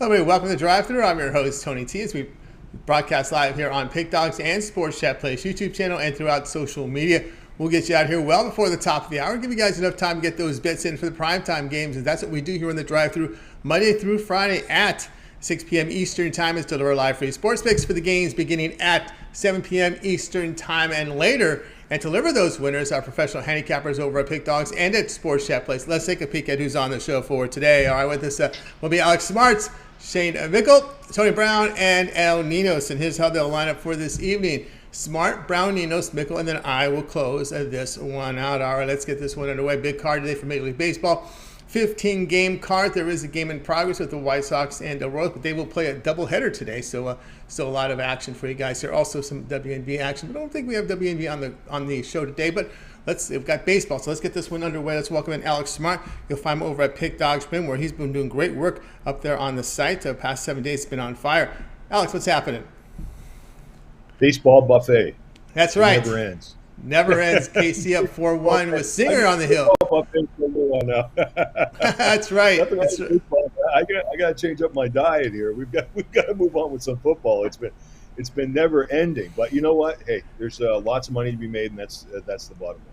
Hello, everybody. Welcome to Drive Thru. I'm your host, Tony T. As we broadcast live here on Pick Dogs and Sports Chat Place YouTube channel and throughout social media. We'll get you out here well before the top of the hour. Give you guys enough time to get those bets in for the primetime games. And that's what we do here on the Drive Thru Monday through Friday at 6 p.m. Eastern Time. It's deliver live free sports picks for the games beginning at 7 p.m. Eastern Time and later. And to deliver those winners, our professional handicappers over at Pick Dogs and at Sports Chat Place. Let's take a peek at who's on the show for today. All right, with us will be Alex Smarts, Shane Mickle, Tony Brown, and El Ninos. And here's how they'll line up for this evening. Smart, Brown, Ninos, Mickle, and then I will close this one out. All right, let's get this one underway. Big card today for Major League Baseball. 15-game card. There is a game in progress with the White Sox and the Royals, but they will play a doubleheader today, so still a lot of action for you guys here. Also some WNBA action, but I don't think we have WNBA on the show today, but we've got baseball, so let's get this one underway. Let's welcome in Alex Smart. You'll find him over at Pick Dogs Spin, where he's been doing great work up there on the site. The past 7 days, it's been on fire. Alex, what's happening? Baseball buffet. That's right. It never ends. Never ends. KC up 4-1 with Singer on the hill. That's right. I got to change up my diet here. We've got to move on with some football. It's been never ending. But you know what? Hey, there's lots of money to be made, and that's the bottom line.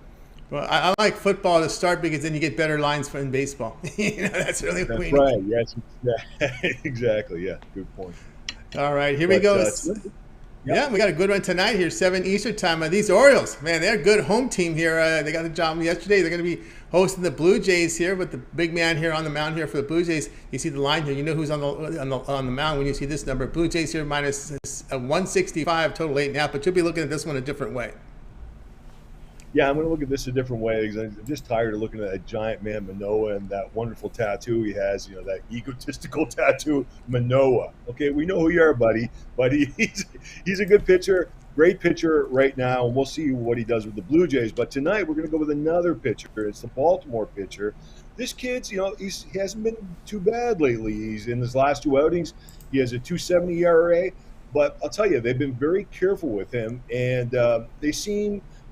Well, I like football to start because then you get better lines in baseball. That's really what we need. Right. Yes. Exactly. Yeah. Good point. All right. Here we go. Yeah, we got a good one tonight here, 7 Eastern Time. These Orioles, man, they're a good home team here. They got the job yesterday. They're going to be hosting the Blue Jays here with the big man here on the mound here for the Blue Jays. You see the line here. You know who's on the mound when you see this number. Blue Jays here minus 165, total 8.5. But you'll be looking at this one a different way. Yeah, I'm going to look at this a different way because I'm just tired of looking at that giant man Manoah and that wonderful tattoo he has, that egotistical tattoo, Manoah. Okay, we know who you are, buddy. But he's a good pitcher, great pitcher right now, and we'll see what he does with the Blue Jays. But tonight we're going to go with another pitcher. It's the Baltimore pitcher. This kid's, he hasn't been too bad lately. He's in his last 2 outings. He has a 2.70 ERA. But I'll tell you, they've been very careful with him, and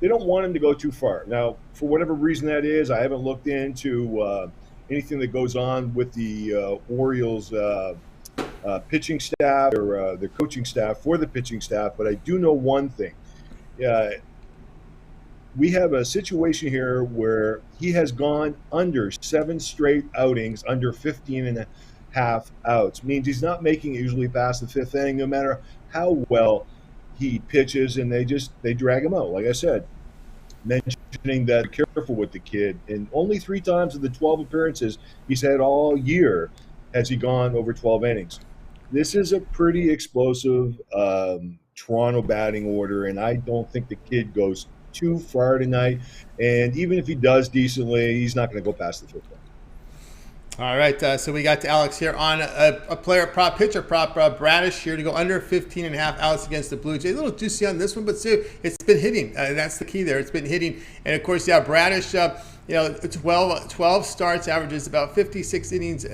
they don't want him to go too far. Now, for whatever reason that is, I haven't looked into anything that goes on with the Orioles pitching staff or the coaching staff for the pitching staff, but I do know one thing. We have a situation here where he has gone under 7 straight outings, under 15 and a half outs. Means he's not making it usually past the 5th inning, no matter how well he pitches, and they drag him out. Like I said, mentioning that careful with the kid, and only 3 times of the 12 appearances he's had all year has he gone over 12 innings. This is a pretty explosive Toronto batting order, and I don't think the kid goes too far tonight. And even if he does decently, he's not going to go past the 5th inning. All right, so we got Alex here on a player prop, pitcher prop, Bradish here to go under 15.5 outs against the Blue Jays. A little juicy on this one, but still, it's been hitting. That's the key there. It's been hitting. And, of course, Bradish, 12 starts, averages about 56 innings.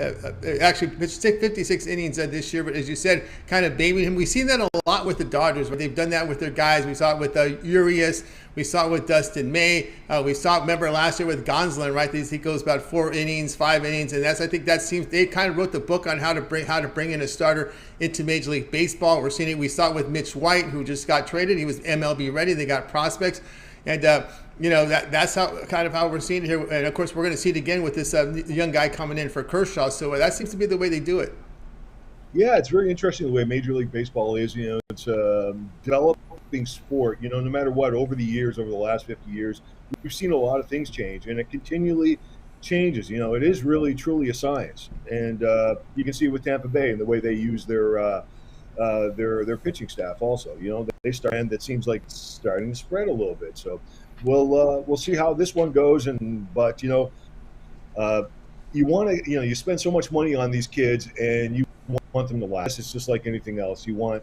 Actually, pitched 56 innings this year, but as you said, kind of babying him. We've seen that a lot with the Dodgers, where they've done that with their guys. We saw it with Urias. We saw it with Dustin May. We saw it, remember, last year with Gonsolin, right? He goes about 4 innings, 5 innings, and I think that seems they kind of wrote the book on how to bring in a starter into Major League Baseball. We're seeing it. We saw it with Mitch White, who just got traded. He was MLB ready. They got prospects, and that's how we're seeing it here. And of course, we're going to see it again with this young guy coming in for Kershaw. So that seems to be the way they do it. Yeah, it's very interesting the way Major League Baseball is. It's a developing sport. No matter what, over the last 50 years, we've seen a lot of things change, and it continually changes. It is really, truly a science. And you can see with Tampa Bay and the way they use their pitching staff also. They start, and that seems like it's starting to spread a little bit. So we'll see how this one goes. But you want to, you spend so much money on these kids, and you want them to last. It's just like anything else. You want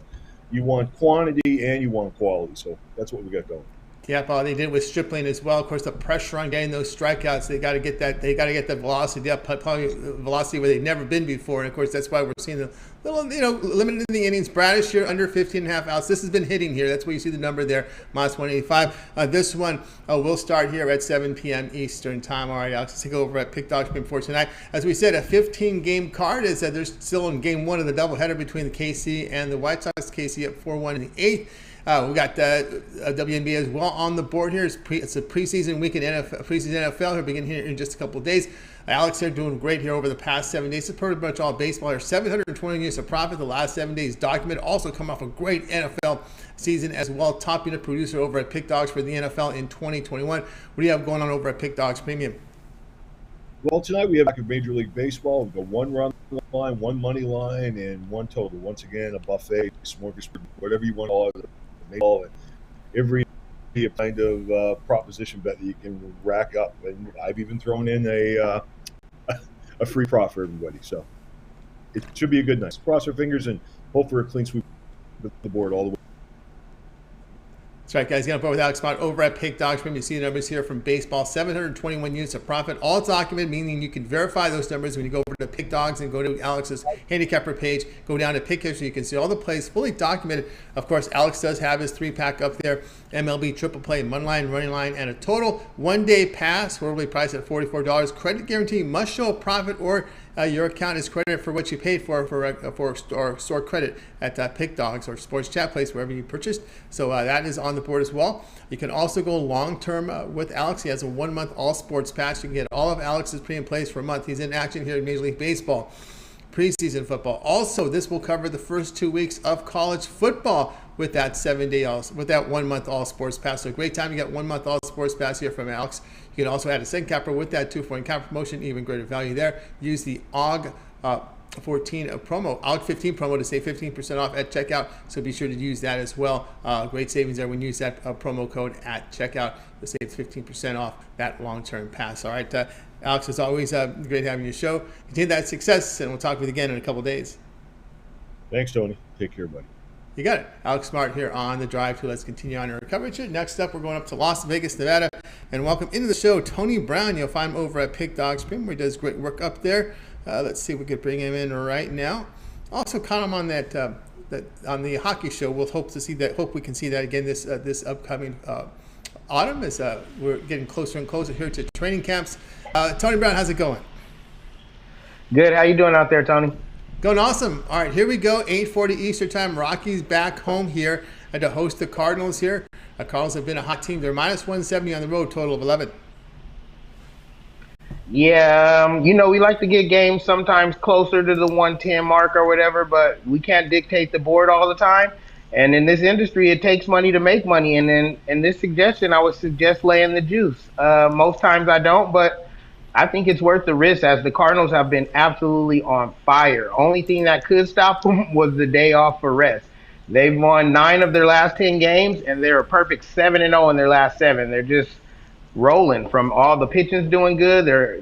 quantity and you want quality. So that's what we got going. Yeah, Paul, they did with Stripling as well. Of course, the pressure on getting those strikeouts, they got to get that. They got to get the velocity up, probably velocity where they've never been before. And of course, that's why we're seeing the little, limited in the innings. Bradish here under 15.5 outs. This has been hitting here. That's where you see the number there, minus 185. This one will start here at 7 p.m. Eastern time. All right, Alex, let's take over at Pick Dogs for tonight. As we said, a 15-game card is that there's still in game one of the doubleheader between the KC and the White Sox. KC up 4-1 in the eighth. We got WNBA as well on the board here. It's a preseason week in preseason NFL here, beginning here in just a couple of days. Alex here doing great here over the past 7 days. It's pretty much all baseball here. 720 units of profit the last 7 days documented. Also come off a great NFL season as well. Top unit producer over at Pick Dogs for the NFL in 2021. What do you have going on over at Pick Dogs Premium? Well, tonight we have like a Major League Baseball. We've got one run line, one money line, and one total. Once again, a buffet, smorgasbord, whatever you want to call it. Every kind of proposition bet that you can rack up, and I've even thrown in a free prop for everybody. So it should be a good night. Cross our fingers and hope for a clean sweep of the board all the way. That's right, guys. Get on board with Alex Spot over at Pick Dogs. You see the numbers here from baseball. 721 units of profit. All documented, meaning you can verify those numbers when you go over to Pick Dogs and go to Alex's handicapper page. Go down to Pick History. You can see all the plays fully documented. Of course, Alex does have his 3-pack up there. MLB triple play, money line, running line, and a total 1-day pass. Horribly priced at $44. Credit guarantee must show a profit or your account is credited for what you paid for store credit at Pick Dogs or Sports Chat Place, wherever you purchased. So that is on the board as well. You can also go long-term with Alex. He has a 1-month all sports pass. You can get all of Alex's pre and plays for a month. He's in action here in Major League Baseball, preseason football. Also, this will cover the first 2 weeks of college football with that 7-day, with that 1-month all sports pass. So great time. You got 1-month all sports pass here from Alex. You can also add a second capper with that 2-for-1 cap promotion, even greater value there. Use the AUG 14 promo, AUG 15 promo to save 15% off at checkout. So be sure to use that as well. Great savings there when you use that promo code at checkout to save 15% off that long-term pass. All right, Alex, it's always great having your show. Continue that success, and we'll talk with you again in a couple of days. Thanks, Tony. Take care, buddy. You got it. Alex Smart here on the drive to. Let's continue on our coverage. Next up, we're going up to Las Vegas, Nevada, and welcome into the show Tony Brown. You'll find him over at Pick Dogs Premium, where he does great work up there. Let's see if we can bring him in right now. Also, caught him on that on the hockey show. We'll hope to see that. Hope we can see that again this upcoming autumn as we're getting closer and closer here to training camps. Tony Brown, how's it going? Good. How you doing out there, Tony? Going awesome. All right, here we go. 8:40 Eastern time. Rockies back home here to host the Cardinals here. The Cardinals have been a hot team. They're minus 170 on the road, total of 11. Yeah, we like to get games sometimes closer to the 110 mark or whatever, but we can't dictate the board all the time. And in this industry, it takes money to make money. And in this suggestion, I would suggest laying the juice. Most times I don't, but I think it's worth the risk as the Cardinals have been absolutely on fire. Only thing that could stop them was the day off for rest. They've won 9 of their last 10 games, and they're a perfect 7-0 in their last 7. They're just rolling from all the pitching's doing good. They're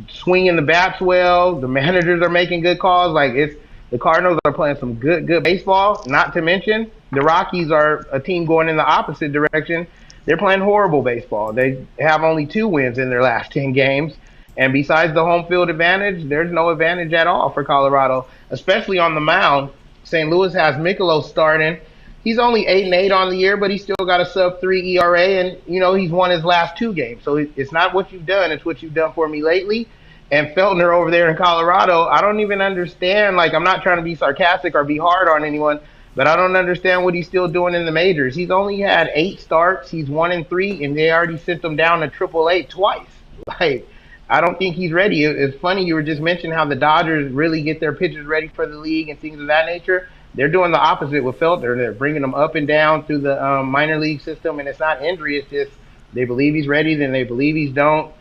swinging the bats well. The managers are making good calls. The Cardinals are playing some good baseball. Not to mention the Rockies are a team going in the opposite direction. They're playing horrible baseball. They have only 2 wins in their last 10 games. And besides the home field advantage, there's no advantage at all for Colorado, especially on the mound. St. Louis has Mikolas starting. He's only 8-8 on the year, but he's still got a sub-3 ERA, and, he's won his last 2 games. So it's not what you've done, it's what you've done for me lately. And Feltner over there in Colorado, I don't even understand. I'm not trying to be sarcastic or be hard on anyone, but I don't understand what he's still doing in the majors. He's only had 8 starts. He's 1-3, and they already sent him down to AAA twice. I don't think he's ready. It's funny you were just mentioning how the Dodgers really get their pitchers ready for the league and things of that nature. They're doing the opposite with Feltner. They're bringing him up and down through the minor league system, and it's not injury. It's just they believe he's ready, then they believe he's don't.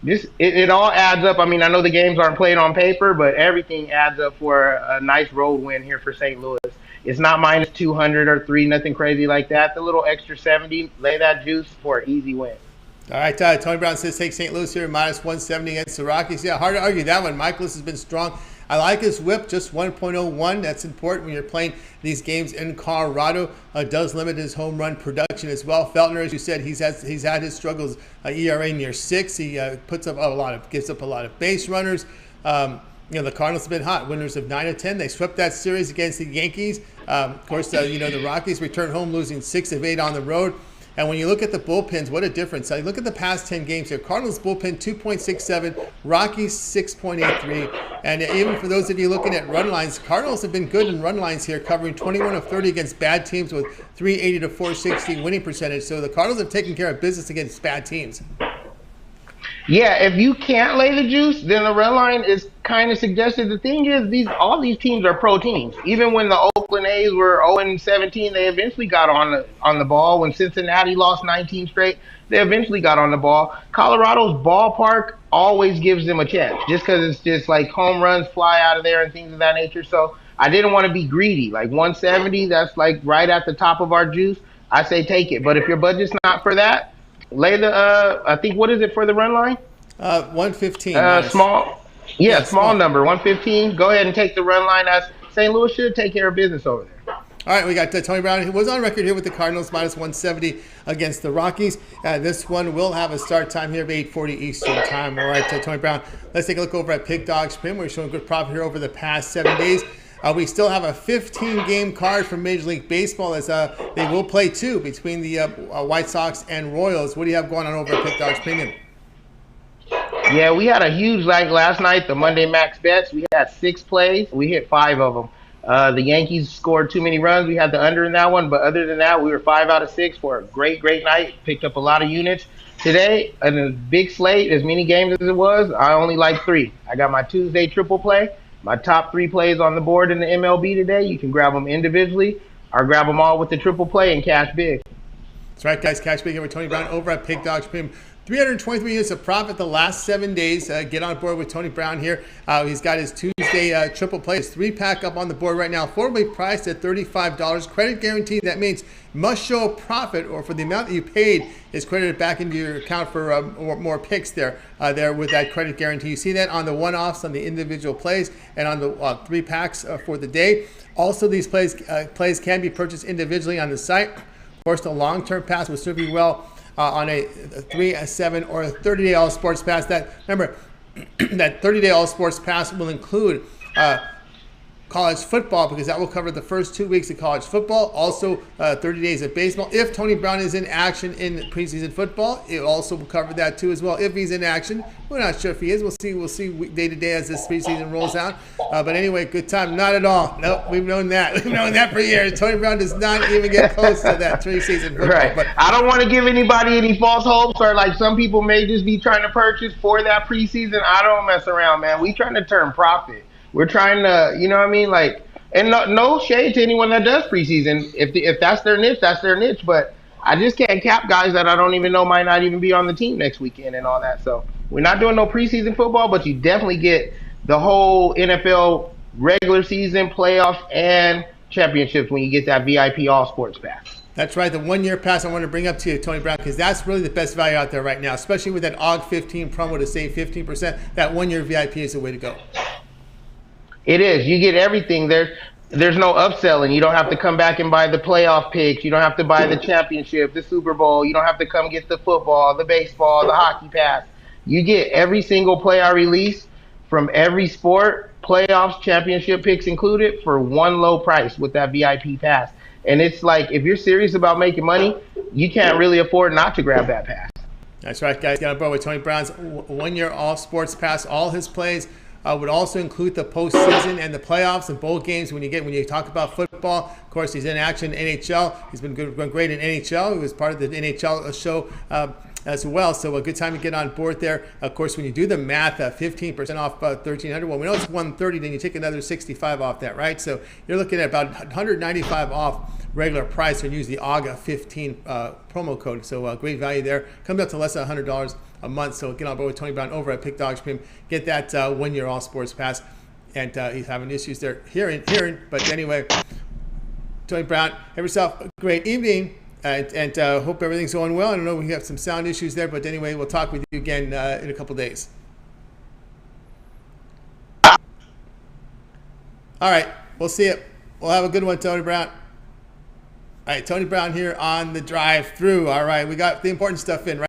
It all adds up. I mean, I know the games aren't played on paper, but everything adds up for a nice road win here for St. Louis. It's not minus 200 or 3, nothing crazy like that. The little extra 70, lay that juice for an easy win. All right, Tony Brown says take St. Louis here, minus 170 against the Rockies. Yeah, hard to argue that one. Mikolas has been strong. I like his whip, just 1.01. That's important when you're playing these games in Colorado. Does limit his home run production as well. Feltner, as you said, he's had his struggles. ERA near 6. He gives up a lot of base runners. the Cardinals have been hot. Winners of 9 of 10. They swept that series against the Yankees. Of course, the Rockies returned home losing 6 of 8 on the road. And when you look at the bullpens, what a difference. Look at the past 10 games here. Cardinals bullpen 2.67, Rockies 6.83. And even for those of you looking at run lines, Cardinals have been good in run lines here, covering 21 of 30 against bad teams with 380 to 460 winning percentage. So the Cardinals have taken care of business against bad teams. Yeah, if you can't lay the juice, then the run line is kind of suggested. The thing is, all these teams are pro teams. Even when the Oakland A's were 0-17, they eventually got on the ball. When Cincinnati lost 19 straight, they eventually got on the ball. Colorado's ballpark always gives them a chance, just because it's just like home runs fly out of there and things of that nature. So I didn't want to be greedy. Like 170, that's like right at the top of our juice. I say take it. But if your budget's not for that, lay the I think, what is it for the run line? 115. Small. Yeah, small number 115. Go ahead and take the run line. As St. Louis should take care of business over there. All right, we got Tony Brown, who was on record here with the Cardinals, minus 170 against the Rockies. This one will have a start time here of 8:40 Eastern time. All right, Tony Brown, let's take a look over at Pick Dogs Prim. We're showing good profit here over the past 7 days. We still have a 15-game card from Major League Baseball, as they will play 2 between the White Sox and Royals. What do you have going on over at Pick Dogs Premium? Yeah, we had a huge like last night, the Monday Max Bets. We had 6 plays. We hit 5 of them. The Yankees scored too many runs. We had the under in that one. But other than that, we were 5 out of 6 for a great night. Picked up a lot of units. Today, in a big slate, as many games as it was, I only like 3. I got my Tuesday triple play. My top 3 plays on the board in the MLB today. You can grab them individually or grab them all with the triple play and cash big. That's right, guys. Cash big here with Tony Brown over at Pick Dogs Premium. 323 units of profit the last 7 days. Get on board with Tony Brown here. He's got his Tuesday triple play. His 3-pack up on the board right now. Affordably priced at $35. Credit guaranteed. That means must show a profit, or for the amount that you paid is credited back into your account for more picks there with that credit guarantee. You see that on the one-offs, on the individual plays, and on the 3-packs for the day. Also, these plays can be purchased individually on the site. Of course, the long-term pass will serve you well on a 3, a 7, or a 30-day all sports pass. Remember, that 30-day all sports pass will include college football, because that will cover the first 2 weeks of college football. Also, 30 days of baseball. If Tony Brown is in action in preseason football, it also will cover that too as well. If he's in action, we're not sure if he is. We'll see day to day as this preseason rolls out. But anyway, good time. Not at all. Nope, we've known that. We've known that for years. Tony Brown does not even get close to that preseason football. Right. But I don't want to give anybody any false hopes, or like some people may just be trying to purchase for that preseason. I don't mess around, man. We trying to turn profit. We're trying to, you know what I mean? Like, and no shade to anyone that does preseason. If that's their niche, that's their niche. But I just can't cap guys that I don't even know might not even be on the team next weekend and all that. So we're not doing no preseason football, but you definitely get the whole NFL regular season, playoffs, and championships when you get that VIP All Sports Pass. That's right, the 1-year pass I want to bring up to you, Tony Brown, because that's really the best value out there right now, especially with that AUG15 promo to save 15%. That 1-year VIP is the way to go. It is. You get everything. There's no upselling. You don't have to come back and buy the playoff picks. You don't have to buy the championship, the Super Bowl. You don't have to come get the football, the baseball, the hockey pass. You get every single play I release from every sport, playoffs, championship picks included, for one low price with that VIP pass. And it's like, if you're serious about making money, you can't really afford not to grab that pass. That's right, guys. Get on board with Tony Brown's 1-year all sports pass. All his plays would also include the postseason and the playoffs and bowl games. When you talk about football, of course, he's in action in NHL. He's been great in NHL. He was part of the NHL show as well. So a good time to get on board there. Of course, when you do the math, 15% off $1,300. Well, we know it's $130. Then you take another $65 off that, right? So you're looking at about $195 off regular price when you use the AUG15 promo code. So great value there. Comes up to less than $100 a month. So get on board with Tony Brown over at Pick Dogs Premium. Get that 1-year all sports pass. And he's having issues there hearing. But anyway, Tony Brown, have yourself a great evening. And hope everything's going well. I don't know, we have some sound issues there. But anyway, we'll talk with you again in a couple days. All right. We'll see you. We'll have a good one, Tony Brown. All right, Tony Brown here on the drive-through. All right, we got the important stuff in, right?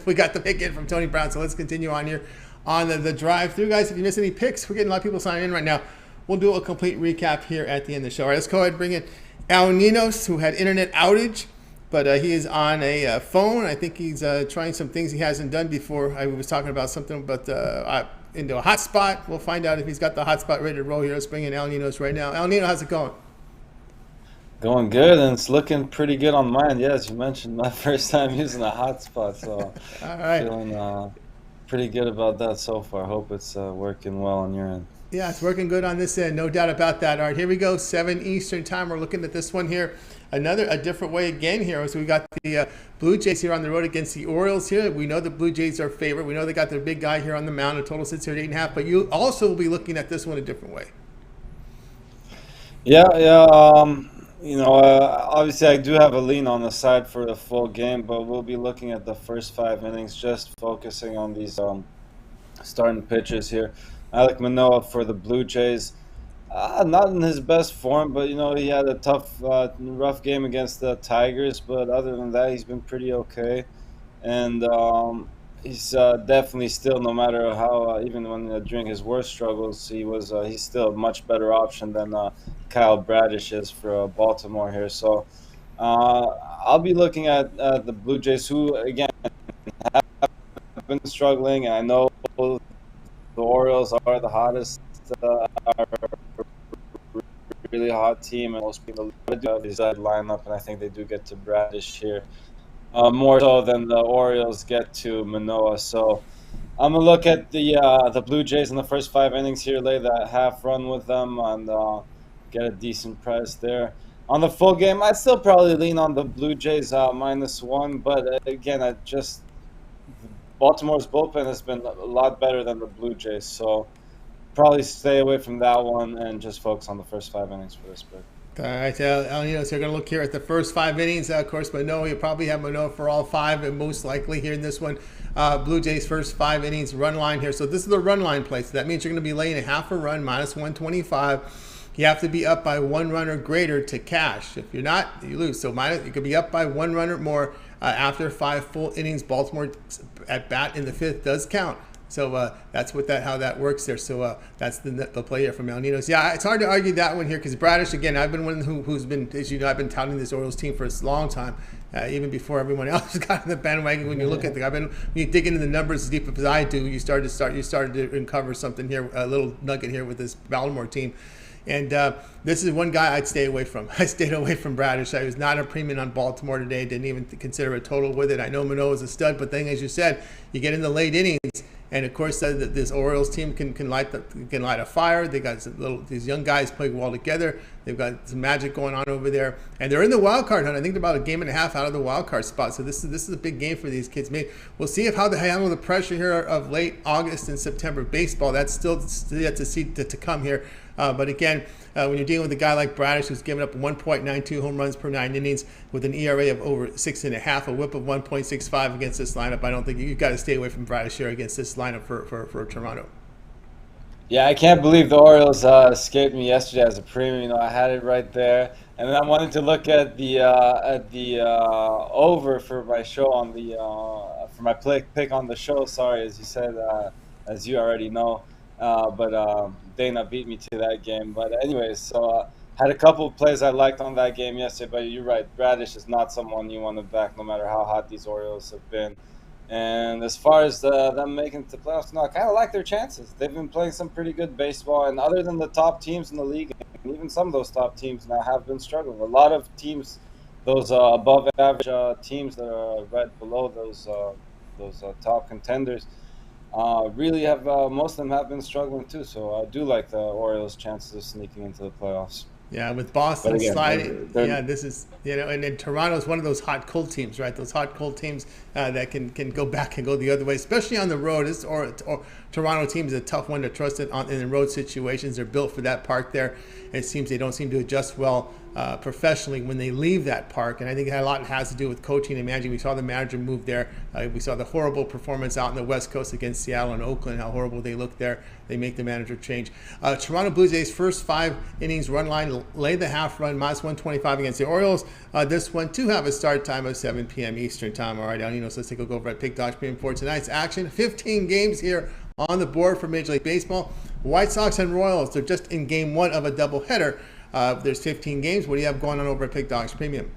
We got the pick in from Tony Brown, so let's continue on here on the drive-through. Guys, if you miss any picks, we're getting a lot of people signing in right now. We'll do a complete recap here at the end of the show. All right, let's go ahead and bring in Al Ninos, who had internet outage, but he is on a phone. I think he's trying some things he hasn't done before. I was talking about something about into a hotspot. We'll find out if he's got the hotspot ready to roll here. Let's bring in Al Ninos right now. Al Ninos, how's it going? Going good, and it's looking pretty good on mine. Yeah, as you mentioned, my first time using a hotspot, so All right. feeling pretty good about that so far. Hope it's working well on your end. Yeah, it's working good on this end, no doubt about that. All right, here we go, 7 Eastern time. We're looking at this one here. A different way again here. So we got the Blue Jays here on the road against the Orioles here. We know the Blue Jays are favorite. We know they got their big guy here on the mound. The total sits here at 8.5. But you also will be looking at this one a different way. Yeah. Obviously I do have a lean on the side for the full game, but we'll be looking at the first 5 innings, just focusing on these starting pitchers here. Alek Manoah for the Blue Jays. Not in his best form, but he had a tough, rough game against the Tigers. But other than that, he's been pretty okay, and he's definitely still, no matter how, even when during his worst struggles, he's still a much better option than Kyle Bradish is for Baltimore here. So I'll be looking at the Blue Jays, who again have been struggling. And I know the Orioles are the hottest. Are really hot team, and most people do have his lineup, and I think they do get to Bradish here more so than the Orioles get to Manoah. So I'm gonna look at the Blue Jays in the first 5 innings here, lay that half run with them, and get a decent price there. On the full game, I'd still probably lean on the Blue Jays -1, but again, Baltimore's bullpen has been a lot better than the Blue Jays, so probably stay away from that one and just focus on the first 5 innings for this pick. All right, so you're going to look here at the first 5 innings. Of course, Manoah, you'll probably have Manoah for all 5, and most likely here in this one. Blue Jays first 5 innings run line here. So this is the run line play. So that means you're going to be laying a half a run, -125. You have to be up by 1 run or greater to cash. If you're not, you lose. So you could be up by 1 run or more after 5 full innings. Baltimore at bat in the 5th does count. So that's how that works there. So that's the play here from El Ninos. Yeah, it's hard to argue that one here because Bradish, again, I've been one who's been, as you know, I've been touting this Orioles team for a long time, even before everyone else got on the bandwagon. When you look at when you dig into the numbers as deep as I do, you started to uncover something here, a little nugget here with this Baltimore team. And this is one guy I'd stay away from. I stayed away from Bradish. I was not a premium on Baltimore today. Didn't even consider a total with it. I know Manoah is a stud, but then, as you said, you get in the late innings, and of course, this Orioles team can light a fire. They got these young guys playing well together. They've got some magic going on over there, and they're in the wild card hunt. I think they're about a game and a half out of the wild card spot. So this is a big game for these kids. Maybe we'll see how they handle the pressure here of late August and September baseball. That's still yet to come here. But again, when you're dealing with a guy like Bradish, who's given up 1.92 home runs per 9 innings with an ERA of over 6.5, a WHIP of 1.65 against this lineup, I don't think you've got to stay away from Bradish here against this lineup for Toronto. Yeah, I can't believe the Orioles escaped me yesterday as a premium. I had it right there, and then I wanted to look at the over for my show on for my pick on the show. Sorry, as you said, as you already know. But Dana beat me to that game. But anyways, so had a couple of plays I liked on that game yesterday. But you're right, Bradish is not someone you want to back, no matter how hot these Orioles have been. And as far as them making it to playoffs, I kind of like their chances. They've been playing some pretty good baseball, and other than the top teams in the league, and even some of those top teams now have been struggling. A lot of teams, those above average teams that are right below those top contenders, really have most of them have been struggling too. So I do like the Orioles' chances of sneaking into the playoffs. Yeah, with Boston again, sliding, this is, and then Toronto's one of those hot, cold teams, right? Those hot, cold teams that can go back and go the other way, especially on the road. Toronto team is a tough one to trust in road situations. They're built for that park there. It seems they don't seem to adjust well professionally when they leave that park, and I think a lot has to do with coaching and managing. We saw the manager move there. We saw the horrible performance out in the West Coast against Seattle and Oakland, how horrible they looked there. They make the manager change. Toronto Blue Jays first 5 innings run line, lay the half run, -125 against the Orioles. This one too have a start time of 7 p.m. Eastern time. All right, so let's take a go over at Pick Dodge Premium for tonight's action. 15 games here on the board for Major League Baseball. White Sox and Royals, they're just in game one of a doubleheader. There's 15 games. What do you have going on over at Pick Dogs Premium?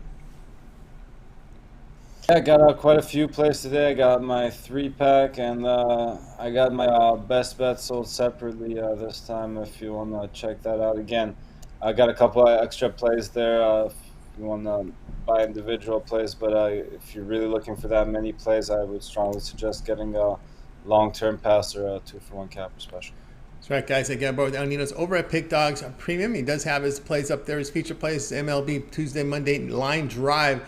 I got quite a few plays today. I got my 3-pack, and I got my best bet sold separately this time if you want to check that out. Again, I got a couple of extra plays there if you want to buy individual plays, but if you're really looking for that many plays, I would strongly suggest getting a long-term pass or a 2-for-1 capper special. That's right, guys. Again, with El Nino's over at Pick Dogs Premium. He does have his plays up there, his feature plays, MLB Tuesday, Monday line drive.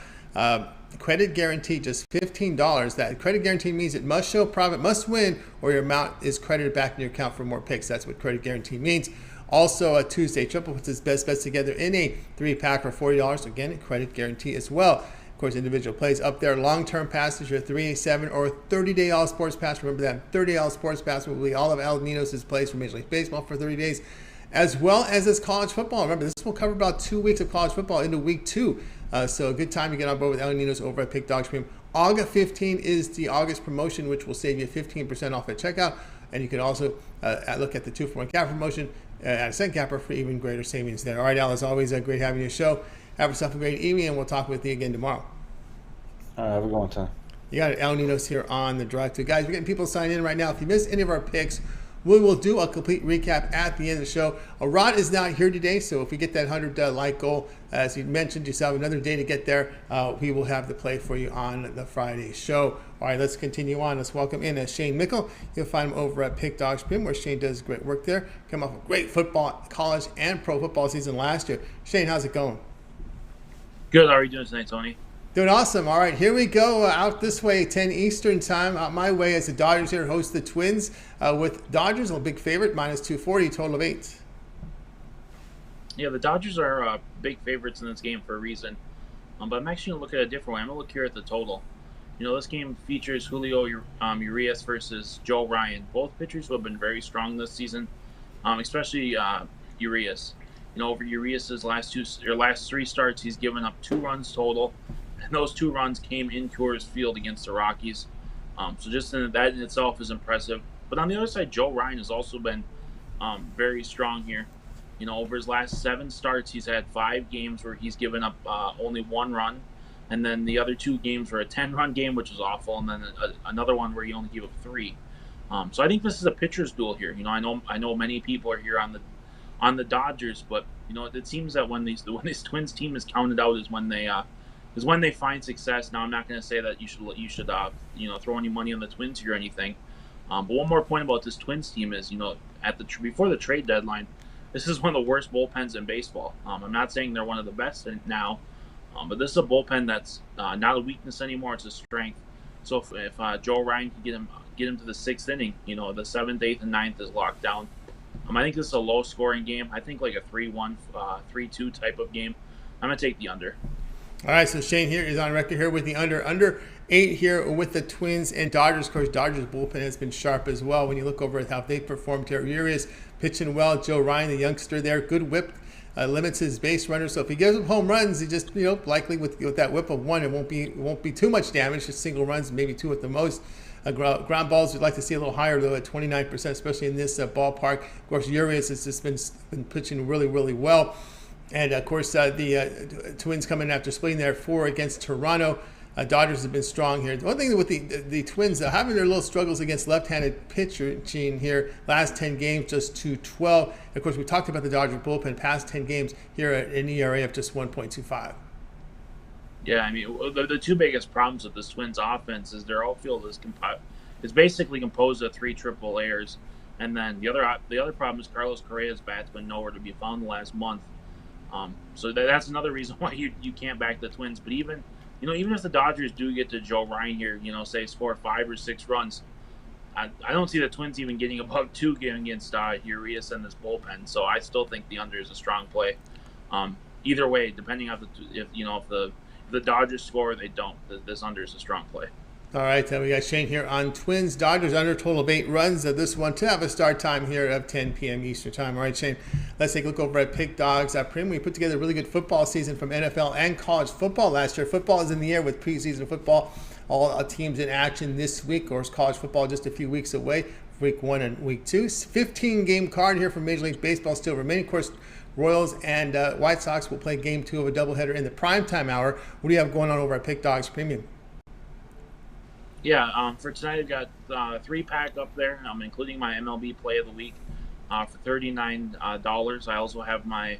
Credit guarantee, just $15. That credit guarantee means it must show profit, must win, or your amount is credited back in your account for more picks. That's what credit guarantee means. Also, a Tuesday triple puts his best bets together in a 3-pack for $40. Again, credit guarantee as well. Of course, individual plays up there. Long-term passes, your 3, 7, or 30-day all sports pass. Remember that 30-day all sports pass will be all of El Nino's plays for Major League Baseball for 30 days, as well as his college football. Remember, this will cover about 2 weeks of college football into week 2. So a good time to get on board with El Nino's over at Pick Dogs Premium. August 15 is the August promotion, which will save you 15% off at checkout. And you can also look at the 2-for-1 cap promotion at a cent capper for even greater savings there. All right, Al, as always, great having you on the show. Have yourself a great evening, and we'll talk with you again tomorrow. All right, have a good one, Tom. You got El Nino's here on the drive to. Guys, we're getting people signed in right now. If you missed any of our picks, we will do a complete recap at the end of the show. Rod is not here today, so if we get that 100 like goal, as you mentioned, you have another day to get there. We will have the play for you on the Friday show. All right, let's continue on. Let's welcome in Shane Mickle. You'll find him over at Pick Dogs Premium, where Shane does great work there. Come off a great football, college, and pro football season last year. Shane, how's it going? Good. How are you doing tonight, Tony? Doing awesome. All right, here we go. Out this way, 10 Eastern time. Out my way as the Dodgers here host the Twins with Dodgers, a big favorite, minus 240, total of 8. Yeah, the Dodgers are big favorites in this game for a reason. But I'm actually going to look at it a different way. I'm going to look here at the total. You know, this game features Julio Urias versus Joe Ryan. Both pitchers who have been very strong this season, especially Urias. You know, over Urias' last 3 starts, he's given up 2 runs total. And those 2 runs came in Coors Field against the Rockies. So just that in itself is impressive. But on the other side, Joe Ryan has also been very strong here. You know, over his last 7 starts, he's had 5 games where he's given up only 1 run. And then the other 2 games were a 10-run game, which was awful. And then another one where he only gave up 3. So I think this is a pitcher's duel here. You know, I know many people are here on the Dodgers, but you know, it seems that when this Twins team is counted out is when they find success. Now, I'm not going to say that you should throw any money on the Twins here or anything. But one more point about this Twins team is, you know, before the trade deadline, this is one of the worst bullpens in baseball. I'm not saying they're one of the best now, but this is a bullpen that's not a weakness anymore; it's a strength. So if Joe Ryan can get him to the 6th inning, you know, the 7th, 8th, and 9th is locked down. I think this is a low-scoring game. I think like a 3-1, 3-2 type of game. I'm going to take the under. All right, so Shane here is on record here with the under 8 here with the Twins and Dodgers. Of course, Dodgers bullpen has been sharp as well. When you look over at how they performed here, Urias pitching well. Joe Ryan, the youngster there, good whip, limits his base runner. So if he gives up home runs, he just, you know, likely with that whip of 1, it won't be too much damage. Just single runs, maybe 2 at the most. Ground balls, we'd like to see a little higher, though, at 29%, especially in this ballpark. Of course, Urias has just been pitching really, really well. And, of course, the Twins coming after splitting their 4 against Toronto. Dodgers have been strong here. One thing with the Twins, having their little struggles against left-handed pitching here, last 10 games, just 2.12. Of course, we talked about the Dodger bullpen, past 10 games here at an ERA of just 1.25. Yeah, I mean, the 2 biggest problems with this Twins offense is their outfield is basically composed of 3 triple A's. And then the other problem is Carlos Correa's bat's been nowhere to be found the last month. So that's another reason why you can't back the Twins. But even if the Dodgers do get to Joe Ryan here, you know, say score 5 or 6 runs, I don't see the Twins even getting above 2 against Urias and this bullpen. So I still think the under is a strong play. Either way, depending on if the Dodgers score or they don't, this under is a strong play. All right, we got Shane here on Twins. Dodgers under, total of 8 runs. This one to have a start time here of 10 p.m. Eastern time. All right, Shane, let's take a look over at Pick Dogs Premium. We put together a really good football season from NFL and college football last year. Football is in the air with preseason football. All teams in action this week, or is college football just a few weeks away. week 1 and week 2. 15-game card here for Major League Baseball still remaining. Of course, Royals and White Sox will play game 2 of a doubleheader in the primetime hour. What do you have going on over at Pick Dogs Premium? Yeah, for tonight I've got 3-pack up there, including my MLB Play of the Week for $39. I also have my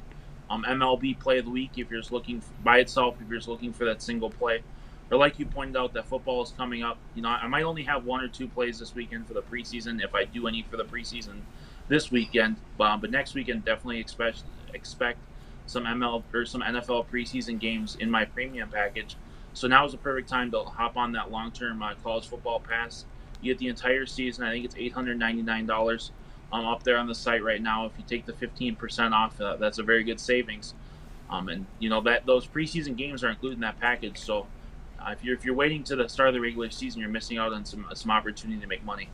MLB Play of the Week if you're just looking by itself, if you're just looking for that single play. Or like you pointed out, that football is coming up. I might only have 1 or 2 plays this weekend for the preseason if I do any for the preseason this weekend. But next weekend, definitely expect some NFL preseason games in my premium package. So now is the perfect time to hop on that long-term college football pass. You get the entire season. I think it's $899 up there on the site right now. If you take the 15% off, that's a very good savings. And that those preseason games are included in that package. So if you're waiting to the start of the regular season, you're missing out on some opportunity to make money.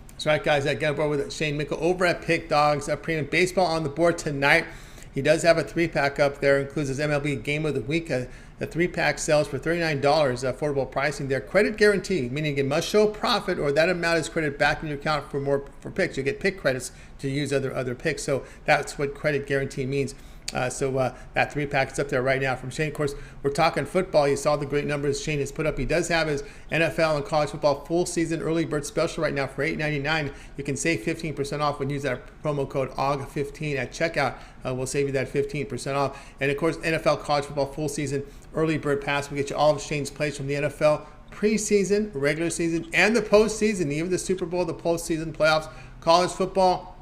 That's right, guys. I got aboard with Shane Mickle over at Pick Dogs. Premium baseball on the board tonight. He does have a 3-pack up there. Includes his MLB Game of the Week. The 3-pack sells for $39. Affordable pricing there. Credit guarantee, meaning it must show profit or that amount is credited back in your account for picks. You get pick credits to use other picks. So that's what credit guarantee means. So that 3-pack is up there right now from Shane. Of course, we're talking football. You saw the great numbers Shane has put up. He does have his NFL and college football full season early bird special right now for $8.99. You can save 15% off when you use that promo code AUG15 at checkout. We'll save you that 15% off. And of course, NFL college football full season early bird pass will get you all of Shane's plays from the NFL preseason, regular season, and the postseason, even the Super Bowl, the postseason, playoffs, college football,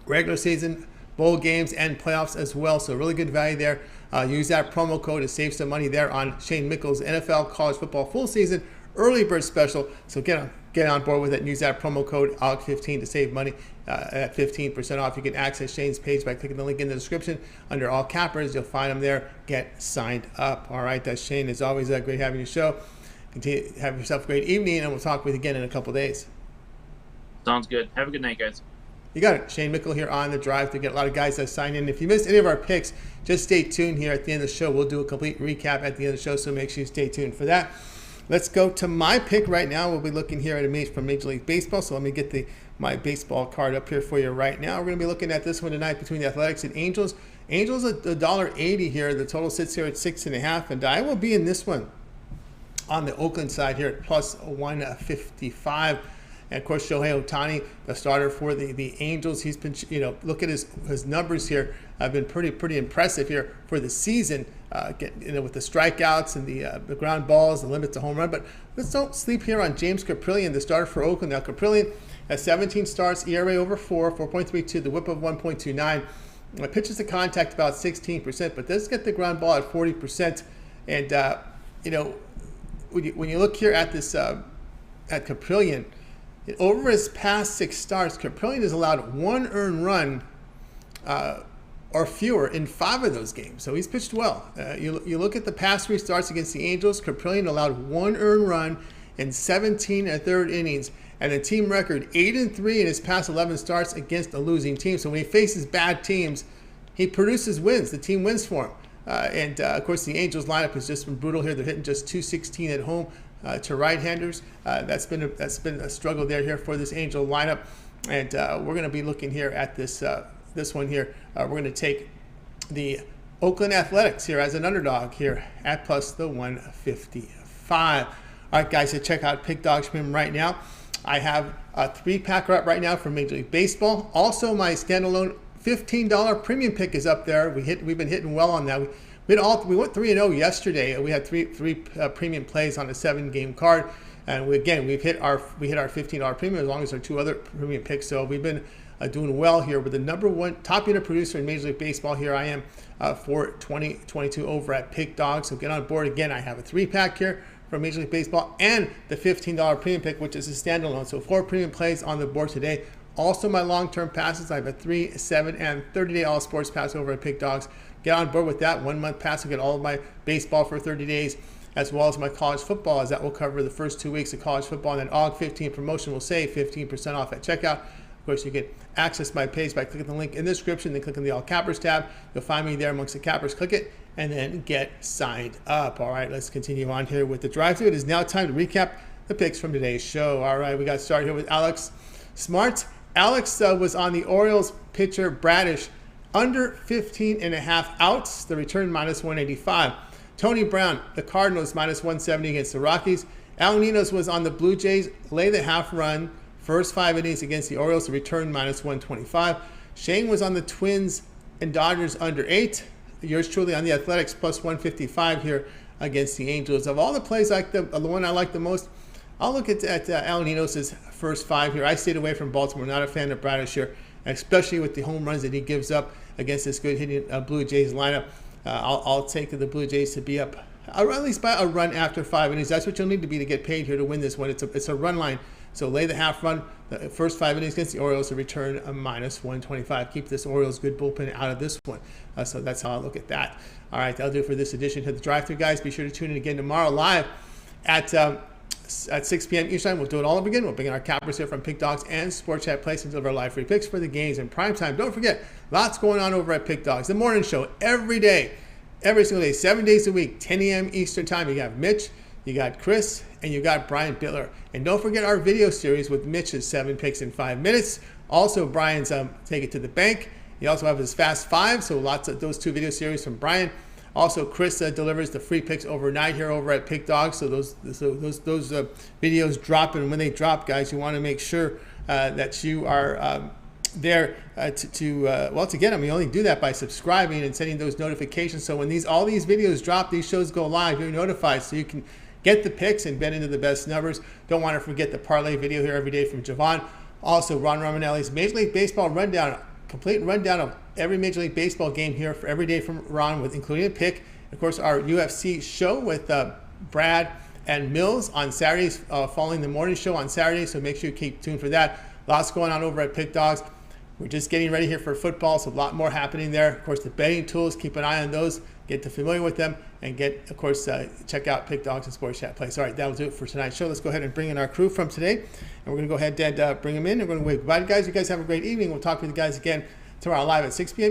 regular season, bowl games, and playoffs as well. So really good value there. Use that promo code to save some money there on Shane Mickle's NFL college football full season early bird special. So get on board with it and use that promo code AUG15 to save money at 15% off. You can access Shane's page by clicking the link in the description under all cappers. You'll find them there. Get signed up. All right, that's Shane. It's always great having you show. Continue, have yourself a great evening, and we'll talk with you again in a couple days. Sounds good. Have a good night, guys. You got it. Shane Mickle here on the drive to get a lot of guys that sign in. If you missed any of our picks, just stay tuned here at the end of the show. We'll do a complete recap at the end of the show, so make sure you stay tuned for that. Let's go to my pick right now. We'll be looking here at a match from Major League Baseball. So let me get my baseball card up here for you right now. We're going to be looking at this one tonight between the Athletics and Angels. Angels at $1.80 here. The total sits here at 6.5, and I will be in this one on the Oakland side here at plus 155. And of course, Shohei Ohtani, the starter for the Angels, he's been, look at his numbers here. Have been pretty impressive here for the season. With the strikeouts and the ground balls, the limit to home run. But let's don't sleep here on James Caprillion, the starter for Oakland. Now Caprillion has 17 starts, ERA over 4.32, the WHIP of 1.29. Pitches to contact about 16%, but does get the ground ball at 40%. And when you look here at this at Caprillion. Over his past 6 starts, Caprillion has allowed 1 earned run or fewer in 5 of those games. So he's pitched well. You look at the past 3 starts against the Angels, Caprillion allowed 1 earned run in 17 1/3 innings. And the team record 8-3 in his past 11 starts against a losing team. So when he faces bad teams, he produces wins. The team wins for him. Of course, the Angels lineup has just been brutal here. They're hitting just .216 at home. To right-handers. That's been a struggle here for this Angel lineup, and we're going to be looking here at this one here. We're going to take the Oakland Athletics here as an underdog here at plus the 155. All right, guys, so check out Pick Dogs Premium right now. I have a 3-packer up right now for Major League Baseball. Also, my standalone $15 premium pick is up there. We've been hitting well on that. We went 3-0 yesterday. We had three premium plays on a 7-game card, and we hit our $15 premium as long as our 2 other premium picks. So we've been doing well here with the number 1 top unit producer in Major League Baseball. Here I am for 2022 over at Pick Dogs. So get on board again. I have a 3-pack here from Major League Baseball and the $15 premium pick, which is a standalone. So 4 premium plays on the board today. Also, my long-term passes. I have a 3, 7, and 30-day all sports pass over at Pick Dogs. Get on board with that 1-month pass. I'll get all of my baseball for 30 days, as well as my college football, as that will cover the first 2 weeks of college football. And then AUG15 promotion will save 15% off at checkout. Of course, you can access my page by clicking the link in the description, then click on the All Cappers tab. You'll find me there amongst the cappers. Click it, and then get signed up. All right, let's continue on here with the drive-thru. It is now time to recap the picks from today's show. All right, we got started here with Alex Smart. Alex was on the Orioles pitcher Bradish, under 15.5 outs. The return minus 185. Tony Brown, the Cardinals, minus 170 against the Rockies. Al Ninos was on the Blue Jays, lay the half run, first 5 innings against the Orioles, the return minus 125. Shane was on the Twins and Dodgers under 8. Yours truly on the Athletics, plus 155 here against the Angels. Of all the plays, the one I like the most, I'll look at Al Ninos' first 5 here. I stayed away from Baltimore, not a fan of Bradish here, especially with the home runs that he gives up against this good hitting Blue Jays lineup. I'll take the Blue Jays to be up, or at least by a run after 5 innings. That's what you'll need to be to get paid here to win this one. It's a run line. So lay the half run, the first 5 innings against the Orioles, to return a minus 125. Keep this Orioles good bullpen out of this one. So that's how I look at that. All right, that'll do it for this edition of the Drive-Thru, guys. Be sure to tune in again tomorrow live at 6 p.m. Eastern. We'll do it all over again. We'll bring in our cappers here from Pick Dogs and Sports Chat Place and deliver our live free picks for the games in prime time. Don't forget, lots going on over at Pick Dogs. The morning show every day, every single day, 7 days a week, 10 a.m. Eastern time. You got Mitch, you got Chris, and you got Brian Bittler. And don't forget our video series with Mitch's 7 picks in 5 minutes. Also, Brian's Take It to the Bank. You also have his Fast 5, so lots of those 2 video series from Brian. Also, Chris delivers the free picks overnight here over at Pick Dogs. So those videos drop, and when they drop, guys, you want to make sure that you are there to get them. You only do that by subscribing and sending those notifications. So when all these videos drop, these shows go live, you're notified, so you can get the picks and bet into the best numbers. Don't want to forget the parlay video here every day from Javon. Also, Ron Romanelli's Major League Baseball rundown. Complete rundown of every Major League Baseball game here for every day from Ron, with including a pick. Of course, our UFC show with Brad and Mills on Saturdays, following the morning show on Saturdays. So make sure you keep tuned for that. Lots going on over at Pick Dogs. We're just getting ready here for football, so a lot more happening there. Of course, the betting tools, keep an eye on those. Get familiar with them, and check out Pick Dogs and Sports Chat Place. All right, that'll do it for tonight's show. Let's go ahead and bring in our crew from today, and we're going to go ahead and bring them in. We're going to wave goodbye to you guys. You guys have a great evening. We'll talk to you guys again tomorrow live at 6 p.m.